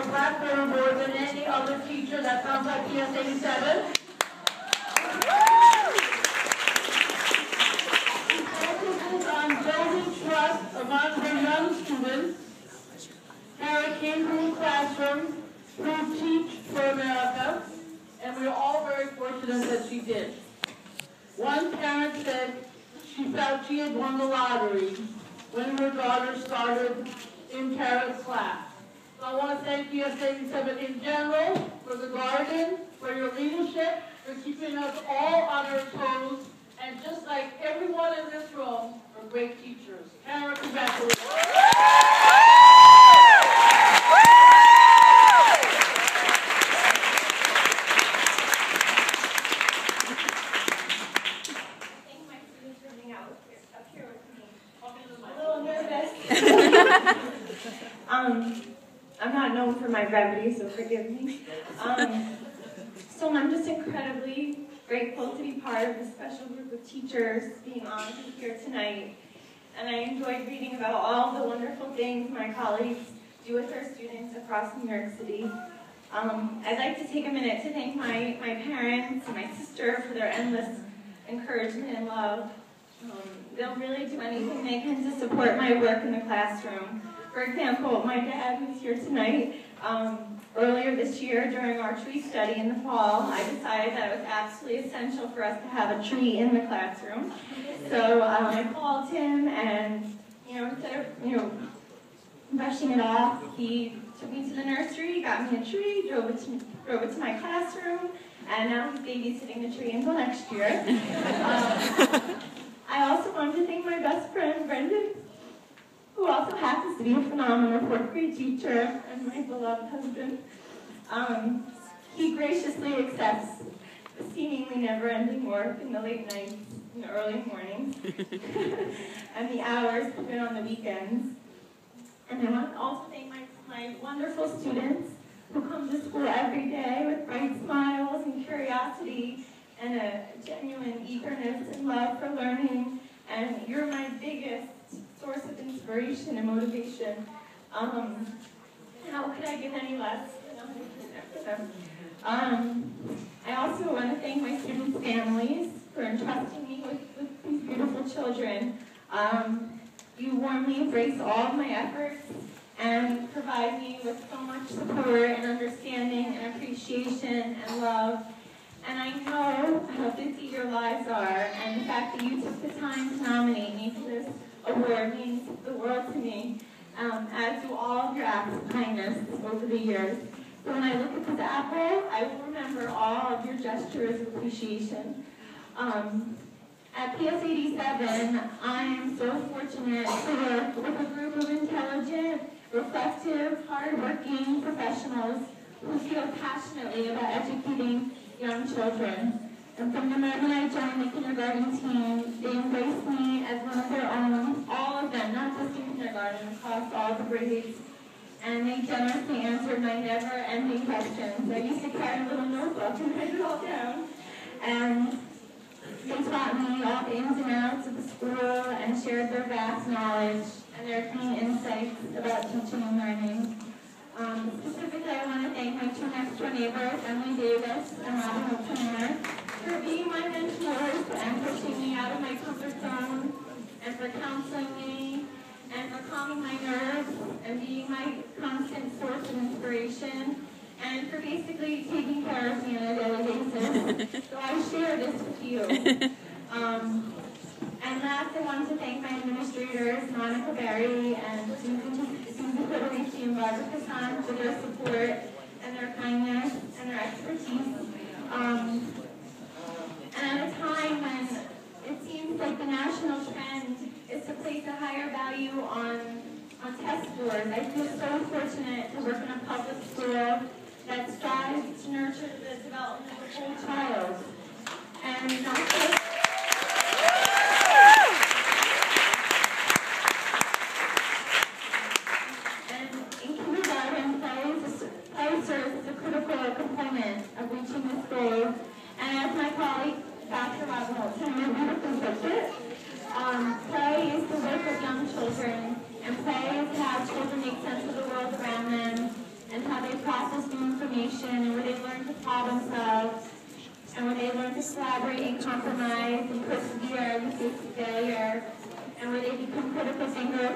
blackboard more than any other teacher. That sounds like PS 87. She focuses on building trust among her young students. Cara came from a classroom to teach for America, and we're all very fortunate that she did. One parent said she felt she had won the lottery when her daughter started in Cara's class. So I want to thank PS 87 in general for the garden, for your leadership, for keeping us all on our toes, and just like everyone in this room, are great teachers. Cara, congratulations. I'm not known for my brevity, so forgive me. So I'm just incredibly grateful to be part of this special group of teachers being honored here tonight. And I enjoyed reading about all the wonderful things my colleagues do with their students across New York City. I'd like to take a minute to thank my parents and my sister for their endless encouragement and love. They'll really do anything they can to support my work in the classroom. For example, my dad, who's here tonight, earlier this year during our tree study in the fall, I decided that it was absolutely essential for us to have a tree in the classroom. So I called him and, instead of, brushing it off, he took me to the nursery, got me a tree, drove it to my classroom, and now he's babysitting the tree until next year. I also wanted to thank my best friend, Brendan, who also happens to be a phenomenal fourth grade teacher and my beloved husband. He graciously accepts the seemingly never-ending work in the late nights and the early mornings and the hours spent on the weekends. And I want to also thank my wonderful students who come to school every day with bright smiles and curiosity and a genuine eagerness and love for learning. And you're my biggest source of inspiration and motivation. How could I give any less? I also want to thank my students' families for entrusting me with these beautiful children. You warmly embrace all of my efforts and provide me with so much support and understanding and appreciation and love. And I know how busy your lives are, and the fact that you took the time to nominate me for this award means the world to me, as do all of your acts of kindness over the years. So when I look at this apple, I will remember all of your gestures of appreciation. At PS 87, I am so fortunate to work with a group of intelligent, reflective, hardworking professionals who feel passionately about educating young children. And from the moment I joined the kindergarten team, they embraced me as one of their own, all of them, not just in kindergarten, across all the grades. And they generously answered my never-ending questions. I used to carry a little notebook and write it all down. And they taught me all the ins and outs of the school and shared their vast knowledge and their keen insights about teaching and learning. Specifically, I want to thank my two next-door neighbors, Emily Davis and Robin O'Connor, for being my mentors and pushing me out of my comfort zone, and for counseling me, and for calming my nerves, and being my constant source of inspiration, and for basically taking care of me on a daily basis. So I share this with you. And last, I want to thank my administrators, Monica Berry and Susan Federici and Barbara Cassan, for their support and their kindness and their expertise. And at a time when it seems like the national trend is to place a higher value on test scores, I feel so fortunate to work in a public school that strives to nurture the development of the whole child. And not just serves as a critical component of reaching this goal. And as my colleague, Dr. Robin O'Connor, beautifully puts it, play is the work of young children, and play is how children make sense of the world around them and how they collaborate and compromise and persevere in the face of failure, and where they become critical thinkers